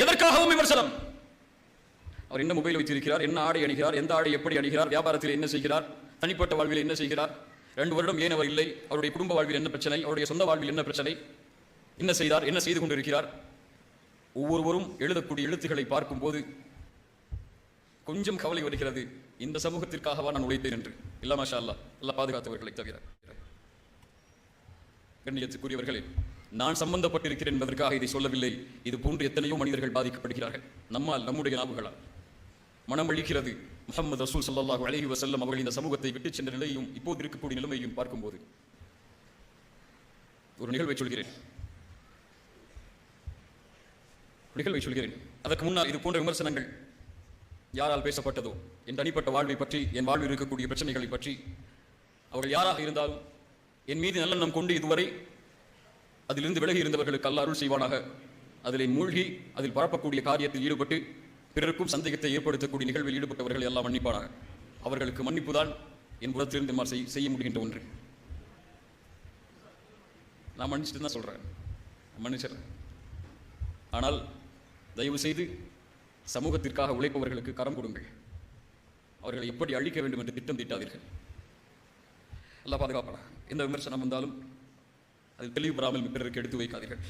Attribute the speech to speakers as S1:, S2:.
S1: எதற்காகவும் விமர்சனம். அவர் என்ன மொபைல் வைத்திருக்கிறார், என்ன ஆடை அணிகிறார், எந்த ஆடை எப்படி அணிகிறார், வியாபாரத்தில் என்ன செய்கிறார், தனிப்பட்ட வாழ்வில் என்ன செய்கிறார், 2 வருடம் ஏன் அவர் இல்லை, அவருடைய குடும்ப வாழ்வில் என்ன பிரச்சனை, அவருடைய சொந்த வாழ்வில் என்ன பிரச்சனை, என்ன செய்தார், என்ன செய்து கொண்டிருக்கிறார். ஒவ்வொருவரும் எழுதக்கூடிய எழுத்துக்களை பார்க்கும் போது கொஞ்சம் கவலை வருகிறது. இந்த சமூகத்திற்காகவா நான் உழைத்தேன் என்று. இல்ல மாஷா அல்லாஹ், அல்லாஹ் பாதுகாத்தவர்களை தவிர. கண்ணியத்துக்குரியவர்களே, நான் சம்பந்தப்பட்டிருக்கிறேன் என்பதற்காக இதை சொல்லவில்லை. இது போன்று எத்தனையோ மனிதர்கள் பாதிக்கப்படுகிறார்கள். நம்மால், நம்முடைய நாவுகளால். மனம் அழிக்கிறது. முஹம்மது ரசூல் ஸல்லல்லாஹு அலைஹி வஸல்லம் அவர்கள் இந்த சமூகத்தை விட்டு சென்ற நிலையையும் இப்போது இருக்கக்கூடிய நிலைமையும் பார்க்கும்போது ஒரு நிகழ்வை சொல்கிறேன். அதற்கு முன்னால் இது போன்ற விமர்சனங்கள் யாரால் பேசப்பட்டதோ, என் தனிப்பட்ட வாழ்வை பற்றி, என் வாழ்வில் இருக்கக்கூடிய பிரச்சனைகளை பற்றி, அவர்கள் யாராக இருந்தாலும் என் மீது நல்லெண்ணம் கொண்டு இதுவரை அதிலிருந்து விலகி இருந்தவர்களுக்கு அல்லாஹ் அருள் செய்வானாக. அதில் மூழ்கி அதில் பரப்பக்கூடிய காரியத்தில் ஈடுபட்டு பிறருக்கும் சந்தேகத்தை ஏற்படுத்தக்கூடிய நிகழ்வில் ஈடுபட்டவர்கள் எல்லாம் மன்னிப்பானாக. அவர்களுக்கு மன்னிப்புதான் என் புறத்திலிருந்து செய்ய முடிகின்ற ஒன்று. நான் மன்னிச்சுட்டு தான் சொல்றேன், மன்னிச்சிடறேன். ஆனால் தயவு செய்து சமூகத்திற்காக உழைப்பவர்களுக்கு கரம் கொடுங்கள். அவர்களை எப்படி அழிக்க வேண்டும் என்று திட்டம் தீட்டாதீர்கள். அல்லாஹ் பாதுகாப்பானாக. எந்த விமர்சனம் வந்தாலும் அதில் தெளிவு பெறாமல் பிறருக்கு எடுத்து வைக்காதீர்கள்.